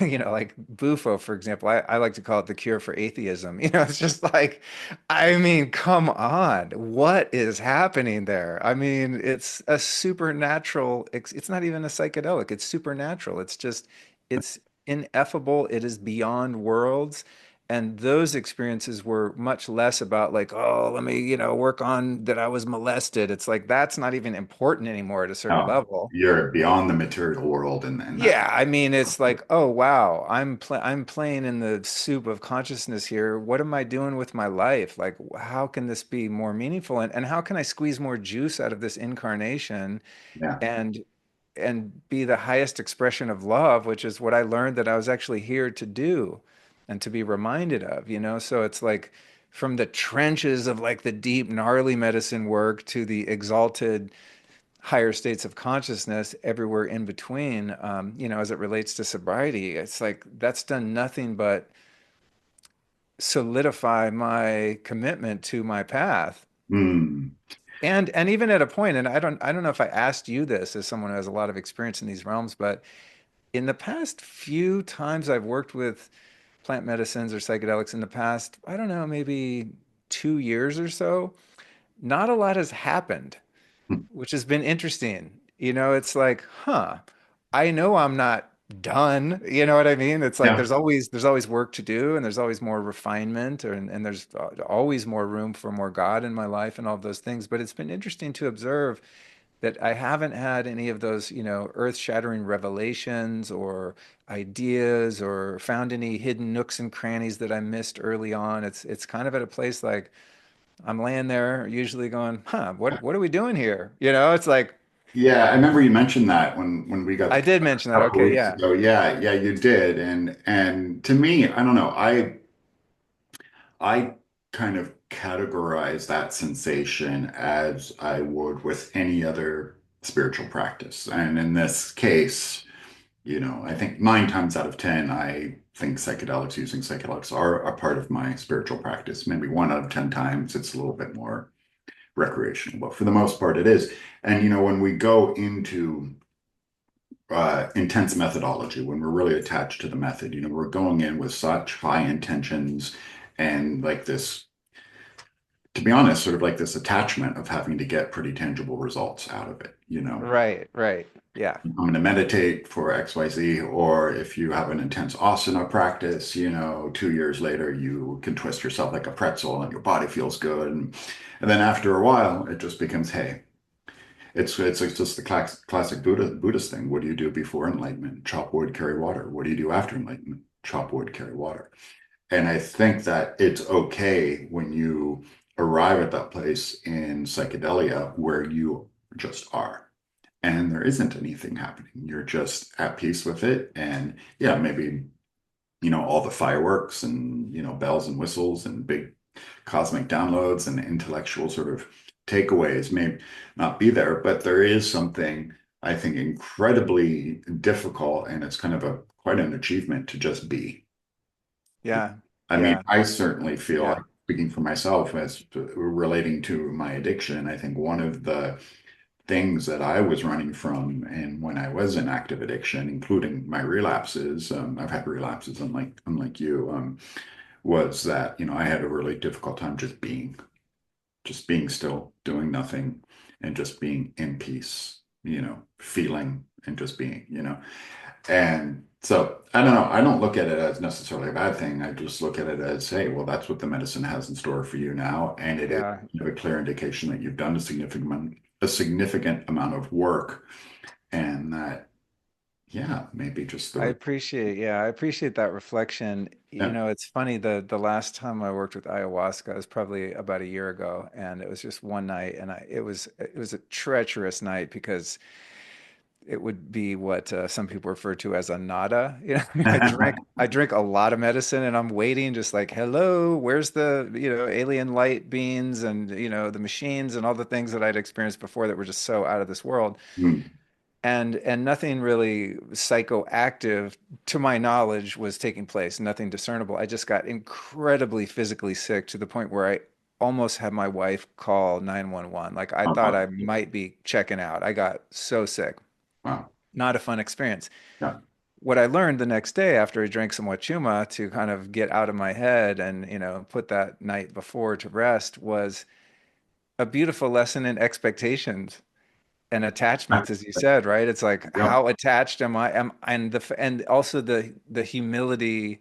like Bufo, for example, I like to call it the cure for atheism. It's just like, I mean, come on, what is happening there? I mean, it's a supernatural, it's not even a psychedelic, it's supernatural. It's ineffable. It is beyond worlds. And those experiences were much less about like, oh, let me, work on that I was molested. It's like, that's not even important anymore at a certain No, level. you're beyond the material world, and that's Yeah, I mean, it's like, oh wow, I'm playing in the soup of consciousness here. What am I doing with my life? Like, how can this be more meaningful? And how can I squeeze more juice out of this incarnation yeah. and and be the highest expression of love, which is what I learned that I was actually here to do and to be reminded of, So it's like from the trenches of like the deep, gnarly medicine work to the exalted higher states of consciousness everywhere in between, as it relates to sobriety. It's like that's done nothing but solidify my commitment to my path. Mm. And even at a point, and I don't know if I asked you this as someone who has a lot of experience in these realms, but in the past few times I've worked with plant medicines or psychedelics in the past, I don't know, maybe 2 years or so, not a lot has happened, which has been interesting. It's like, huh, I know I'm not done. You know what I mean? It's like Yeah. there's always work to do and there's always more refinement and there's always more room for more God in my life and all of those things. But it's been interesting to observe that I haven't had any of those, earth-shattering revelations or ideas or found any hidden nooks and crannies that I missed early on. It's kind of at a place like I'm laying there usually going, huh, what are we doing here? It's like, Yeah, I remember you mentioned that when we got I together did mention a that. couple of Okay, weeks yeah. ago. Yeah, yeah, you did. And to me, I don't know, I kind of categorize that sensation as I would with any other spiritual practice. And in this case, I think 9 times out of 10, I think psychedelics, using psychedelics are a part of my spiritual practice. Maybe 1 out of 10 times, it's a little bit more recreational, but for the most part, it is. And when we go into intense methodology, when we're really attached to the method, we're going in with such high intentions and like this, to be honest, sort of like this attachment of having to get pretty tangible results out of it. Right, right. Yeah. I'm going to meditate for XYZ, or if you have an intense asana practice, 2 years later, you can twist yourself like a pretzel and your body feels good. And then after a while, it just becomes, hey, it's just the classic Buddhist thing. What do you do before enlightenment? Chop wood, carry water. What do you do after enlightenment? Chop wood, carry water. And I think that it's okay when you arrive at that place in psychedelia where you just are and there isn't anything happening. You're just at peace with it. And yeah, maybe all the fireworks and, bells and whistles and big cosmic downloads and intellectual sort of takeaways may not be there, but there is something I think incredibly difficult, and it's kind of a quite an achievement to just be. Yeah. I mean, Yeah. I certainly feel Yeah. like speaking for myself as relating to my addiction, I think one of the things that I was running from and when I was in active addiction, including my relapses, I've had relapses unlike you, was that, I had a really difficult time just being still, doing nothing, and just being in peace, feeling and just being, And so I don't know. I don't look at it as necessarily a bad thing. I just look at it as, hey, well, that's what the medicine has in store for you now. And it is Yeah. a clear indication that you've done a significant amount of work, and that, yeah, maybe just the, I appreciate that reflection. yeah. It's funny, the last time I worked with ayahuasca was probably about a year ago, and it was just one night, and it was a treacherous night because it would be what some people refer to as a nada. I mean, I drink a lot of medicine, and I'm waiting, just like, hello, where's the alien light beings and the machines and all the things that I'd experienced before that were just so out of this world, Hmm. and nothing really psychoactive, to my knowledge, was taking place. Nothing discernible. I just got incredibly physically sick to the point where I almost had my wife call 911. Like I Oh, thought I oh, might be checking out. I got so sick. wow. Not a fun experience. Yeah. What I learned the next day after I drank some wachuma to kind of get out of my head and, put that night before to rest was a beautiful lesson in expectations and attachments, as you said, right? It's like, Yeah. how attached am I? And also the humility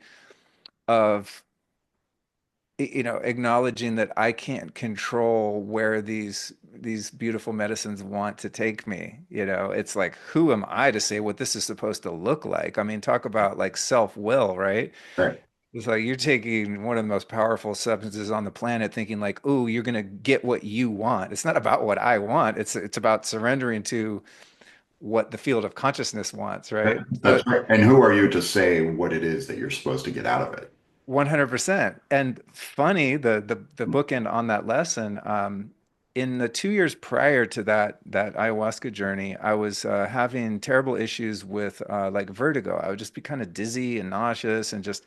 of acknowledging that I can't control where these beautiful medicines want to take me. It's like, who am I to say what this is supposed to look like? I mean, talk about like self-will, right? Right. It's like you're taking one of the most powerful substances on the planet, thinking like, "Oh, you're gonna get what you want." It's not about what I want. It's about surrendering to what the field of consciousness wants, right? So That's right. And who are you to say what it is that you're supposed to get out of it? 100%. And funny, the bookend on that lesson, in the 2 years prior to that ayahuasca journey, I was having terrible issues with like vertigo. I would just be kind of dizzy and nauseous, and just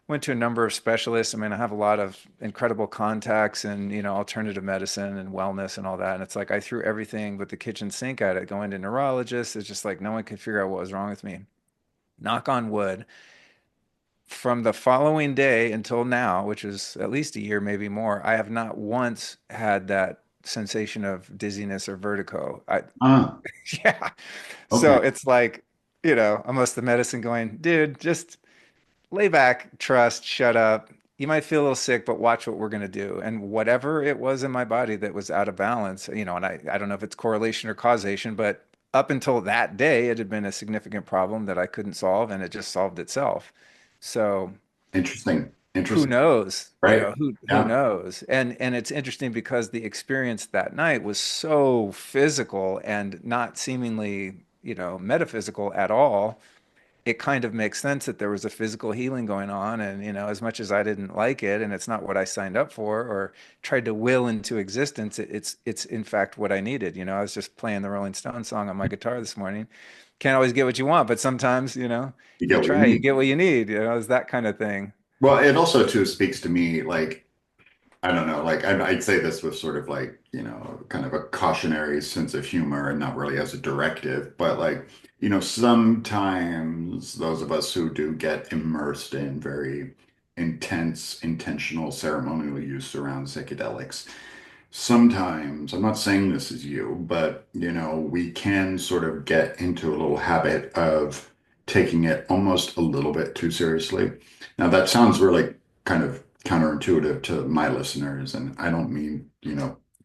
went to a number of specialists. I mean, I have a lot of incredible contacts in, alternative medicine and wellness and all that. And it's like I threw everything but the kitchen sink at it, going to neurologists. It's just like no one could figure out what was wrong with me. Knock on wood, from the following day until now, which is at least a year, maybe more, I have not once had that sensation of dizziness or vertigo. Ah, Yeah. So okay. it's like, almost the medicine going, dude, just lay back, trust, shut up. You might feel a little sick, but watch what we're going to do. And whatever it was in my body that was out of balance, and I don't know if it's correlation or causation, but up until that day, it had been a significant problem that I couldn't solve, and it just solved itself. So Interesting. who Interesting. knows? Right. Who Yeah. knows? And it's interesting because the experience that night was so physical and not seemingly, metaphysical at all. It kind of makes sense that there was a physical healing going on, and as much as I didn't like it and it's not what I signed up for or tried to will into existence, it's in fact what I needed. I was just playing the Rolling Stones song on my guitar this morning. Can't always get what you want, but sometimes, You if you get what you try, you need. get what you need. It's that kind of thing. Well, it also too speaks to me like I don't know, like I'd say this with sort of like, kind of a cautionary sense of humor and not really as a directive, but like, sometimes those of us who do get immersed in very intense, intentional ceremonial use around psychedelics, sometimes, I'm not saying this is you, but we can sort of get into a little habit of taking it almost a little bit too seriously. Now, that sounds really kind of counterintuitive to my listeners, and I don't mean,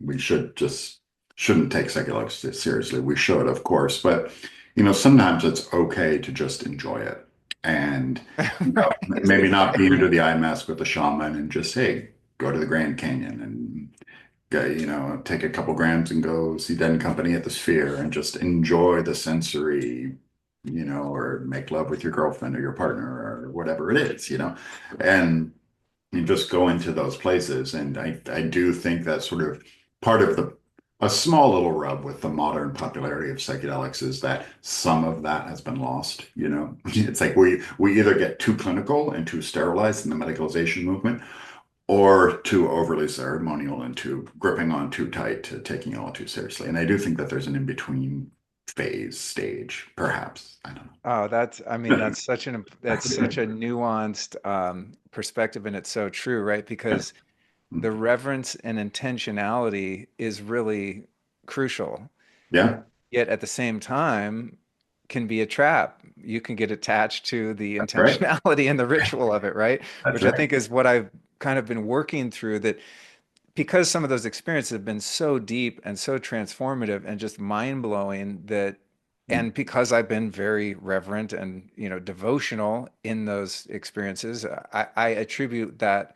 we shouldn't take psychedelics seriously. We should, of course, but sometimes it's okay to just enjoy it. And Right, maybe not be under exactly. the eye mask with the shaman and just, hey, go to the Grand Canyon and go, take a couple grams and go see Dead and Company at the Sphere and just enjoy the sensory, or make love with your girlfriend or your partner or whatever it is, and you just go into those places. And I do think that's sort of part of a small little rub with the modern popularity of psychedelics is that some of that has been lost, It's like we either get too clinical and too sterilized in the medicalization movement, or too overly ceremonial and too gripping on too tight to taking it all too seriously. And I do think that there's an in-between phase stage, perhaps. I don't Oh, I mean, that's such a nuanced perspective, and it's so true, right? know. Because the reverence and intentionality is really crucial. Yeah, Yet at the same time, can be a trap. You can get attached to the that's right. intentionality and the ritual of it, right? That's Which I right. think is what I've kind of been working through, that because some of those experiences have been so deep and so transformative and just mind-blowing that, and because I've been very reverent and, devotional in those experiences, I attribute that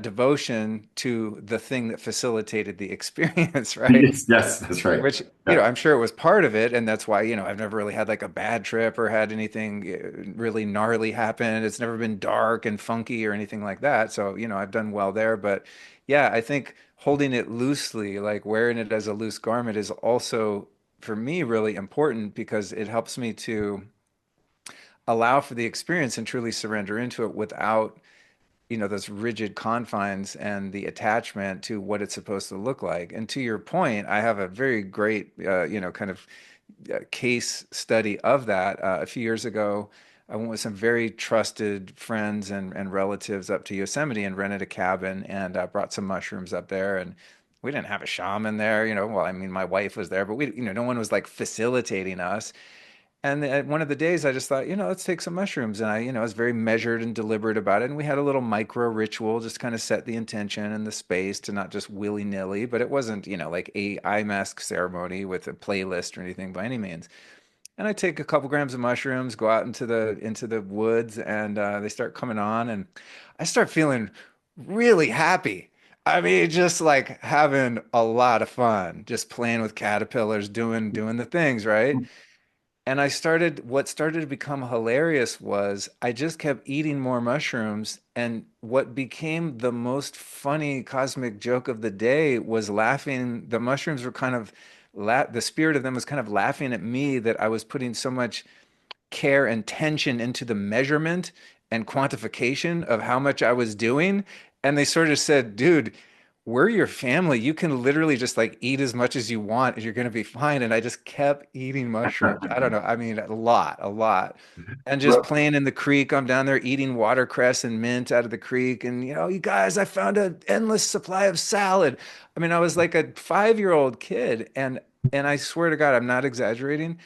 devotion to the thing that facilitated the experience, right? Yes, yes, that's right. Which, Yeah. I'm sure it was part of it, and that's why, I've never really had like a bad trip or had anything really gnarly happen. It's never been dark and funky or anything like that. So, I've done well there. But yeah, I think holding it loosely, like wearing it as a loose garment, is also for me really important because it helps me to allow for the experience and truly surrender into it without those rigid confines and the attachment to what it's supposed to look like. And to your point, I have a very great, kind of case study of that. A few years ago, I went with some very trusted friends and relatives up to Yosemite and rented a cabin and brought some mushrooms up there. And we didn't have a shaman there, Well, I mean, my wife was there, but no one was like facilitating us. And one of the days I just thought, let's take some mushrooms. And I was very measured and deliberate about it. And we had a little micro ritual, just kind of set the intention and the space to not just willy-nilly, but it wasn't, like a eye mask ceremony with a playlist or anything by any means. And I take a couple grams of mushrooms, go out into the woods, and they start coming on, and I start feeling really happy. I mean, just like having a lot of fun, just playing with caterpillars, doing the things, right? And what started to become hilarious was I just kept eating more mushrooms. And what became the most funny cosmic joke of the day was laughing. The mushrooms were kind of, the spirit of them was kind of laughing at me that I was putting so much care and tension into the measurement and quantification of how much I was doing. And they sort of said, dude, we're your family. You can literally just like eat as much as you want and you're going to be fine. And I just kept eating mushrooms. I don't know. I mean, a lot, a lot. And just Well, playing in the creek. I'm down there eating watercress and mint out of the creek. And, you guys, I found an endless supply of salad. I mean, I was like a 5-year-old kid. And I swear to God, I'm not exaggerating.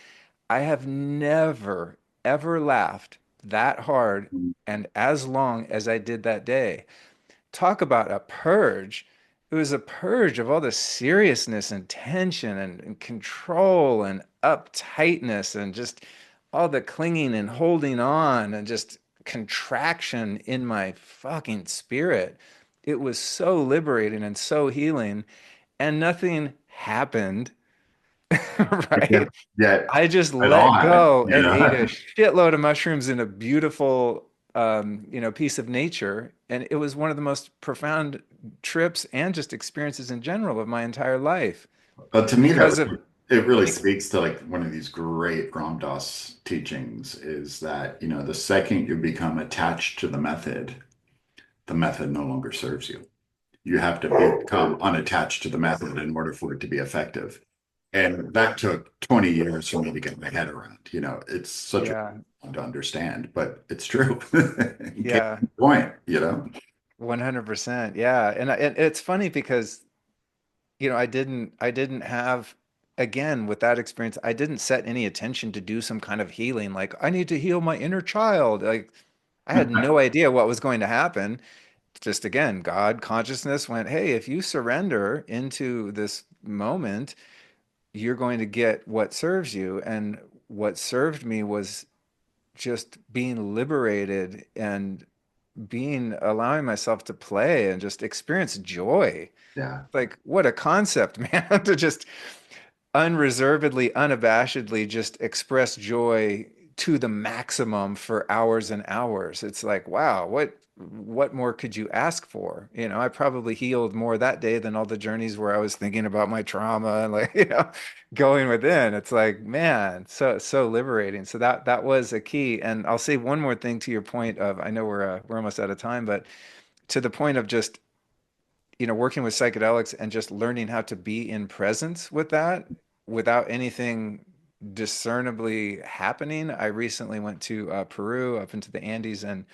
I have never, ever laughed that hard and as long as I did that day. Talk about a purge. It was a purge of all the seriousness and tension and control and uptightness and just all the clinging and holding on and just contraction in my fucking spirit. It was so liberating and so healing, and nothing happened, yeah, right? yeah, I just it all let happened, go and ate a shitload of mushrooms in a beautiful, piece of nature. And it was one of the most profound trips and just experiences in general of my entire life But to me, because of, it really bec- speaks to like one of these great Ram Dass teachings is that, the second you become attached to the method no longer serves you. You have to become unattached to the method in order for it to be effective. And that took 20 years for me to get my head around. It's such a yeah, to understand, but it's true. Case yeah, in point. 100%. Yeah. And it's funny because, I didn't have, again, with that experience, I didn't set any attention to do some kind of healing. Like, I need to heal my inner child. Like, I had no idea what was going to happen. Just again, God consciousness went, hey, if you surrender into this moment, you're going to get what serves you. And what served me was just being liberated and allowing myself to play and just experience joy. Yeah. Like, what a concept, man, to just unreservedly, unabashedly just express joy to the maximum for hours and hours. It's like, wow, what more could you ask for? You know, I probably healed more that day than all the journeys where I was thinking about my trauma and like, going within. It's like, man, so liberating. So that was a key. And I'll say one more thing to your point of, I know we're almost out of time, but to the point of just working with psychedelics and just learning how to be in presence with that without anything discernibly happening. I recently went to Peru up into the Andes and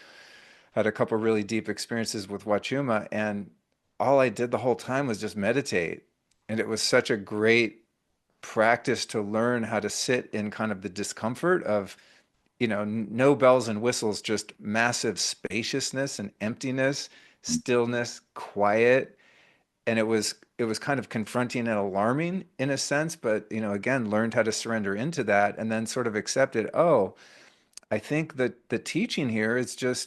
had a couple really deep experiences with Wachuma, and all I did the whole time was just meditate. And it was such a great practice to learn how to sit in kind of the discomfort of, no bells and whistles, just massive spaciousness and emptiness, stillness, quiet, and it was kind of confronting and alarming in a sense, but again, learned how to surrender into that and then sort of accepted, oh, I think that the teaching here is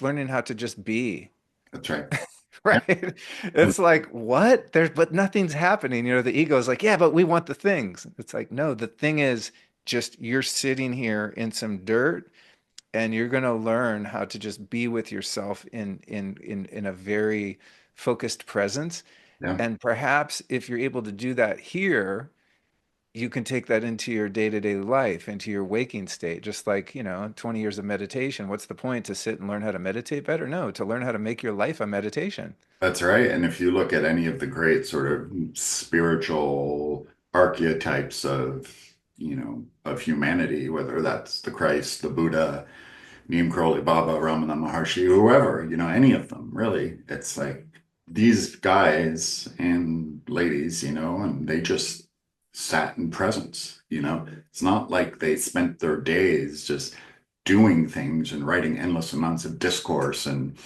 learning how to just be. That's right. Yeah. Right. It's like, what? But nothing's happening. The ego is like, yeah, but we want the things. It's like, no, the thing is just you're sitting here in some dirt and you're going to learn how to just be with yourself in a very focused presence. Yeah. And perhaps if you're able to do that here, you can take that into your day-to-day life, into your waking state. Just like, 20 years of meditation. What's the point to sit and learn how to meditate better? No, to learn how to make your life a meditation. That's right. And if you look at any of the great sort of spiritual archetypes of humanity, whether that's the Christ, the Buddha, Neem Karoli Baba, Ramana Maharshi, whoever, any of them, really, it's like these guys and ladies, and they just sat in presence. It's not like they spent their days just doing things and writing endless amounts of discourse, and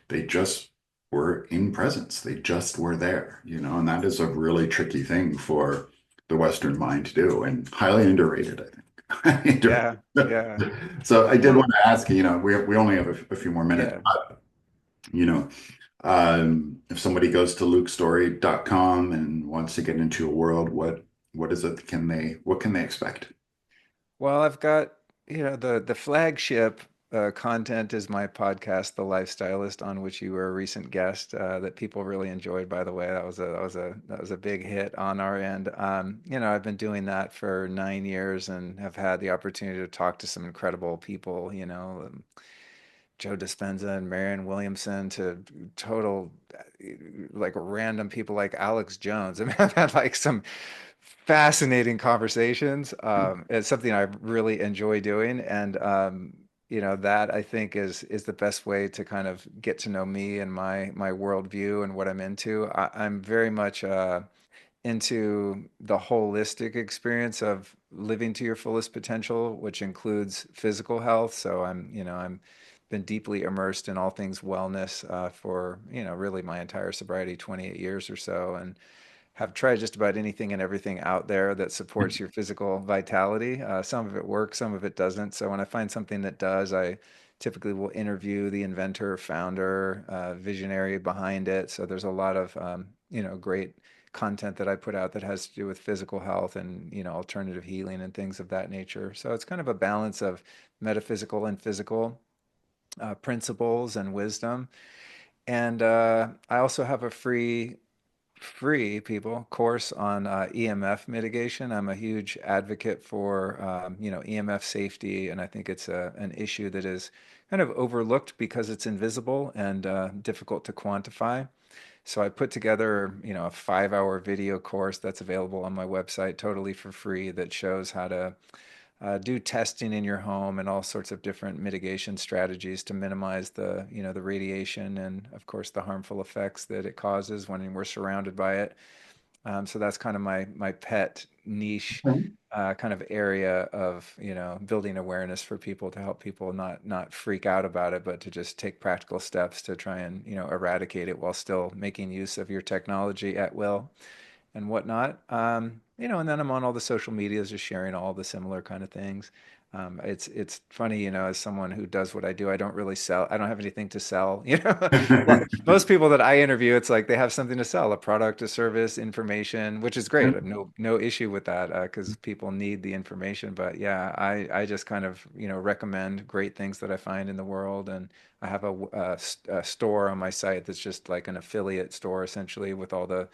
they just were in presence. They just were there, and that is a really tricky thing for the Western mind to do and highly underrated, I think. Yeah, yeah. So I did Well, want to ask you, we only have a few more minutes, yeah. but, you know, if somebody goes to lukestorey.com and wants to get into a world, what is it what can they expect? Well, I've got, the flagship content is my podcast, The Life Stylist, on which you were a recent guest, that people really enjoyed, by the way. That was a big hit on our end. I've been doing that for 9 years and have had the opportunity to talk to some incredible people, Joe Dispenza and Marianne Williamson, to total like random people like Alex Jones. I mean, I've had like some fascinating conversations. It's something I really enjoy doing, and that I think is the best way to kind of get to know me and my worldview and what I'm into. I'm very much into the holistic experience of living to your fullest potential, which includes physical health. So I'm been deeply immersed in all things wellness for really my entire sobriety, 28 years or so, and have tried just about anything and everything out there that supports your physical vitality. Some of it works, some of it doesn't. So when I find something that does, I typically will interview the inventor, founder, visionary behind it. So there's a lot of great content that I put out that has to do with physical health and alternative healing and things of that nature. So it's kind of a balance of metaphysical and physical principles and wisdom. And I also have a free people course on EMF mitigation. I'm a huge advocate for EMF safety, and I think it's an issue that is kind of overlooked because it's invisible and difficult to quantify. So I put together, a 5-hour video course that's available on my website totally for free that shows how to do testing in your home and all sorts of different mitigation strategies to minimize the radiation and, of course, the harmful effects that it causes when we're surrounded by it. So that's kind of my pet niche kind of area of building awareness for people to help people not freak out about it, but to just take practical steps to try and eradicate it while still making use of your technology at will. and whatnot. And then I'm on all the social medias, just sharing all the similar kind of things. It's funny, as someone who does what I do, I don't really sell. I don't have anything to sell. Most people that I interview, it's like they have something to sell, a product, a service, information, which is great. I have no issue with that because people need the information. But yeah, I just kind of recommend great things that I find in the world, and I have a store on my site that's just like an affiliate store essentially with all the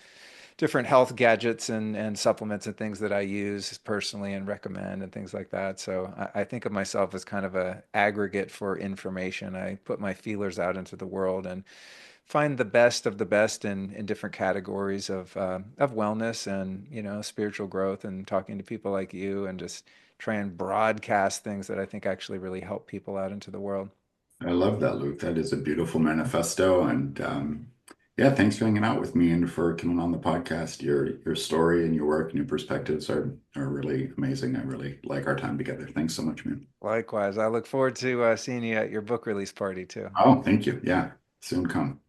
different health gadgets and supplements and things that I use personally and recommend and things like that. So I think of myself as kind of a aggregate for information. I put my feelers out into the world and find the best of the best in different categories of wellness and spiritual growth, and talking to people like you, and just try and broadcast things that I think actually really help people out into the world. I love that, Luke. That is a beautiful manifesto. And yeah, thanks for hanging out with me and for coming on the podcast. Your story and your work and your perspectives are really amazing. I really like our time together. Thanks so much, man. Likewise, I look forward to seeing you at your book release party too. Oh, thank you. Yeah, soon come.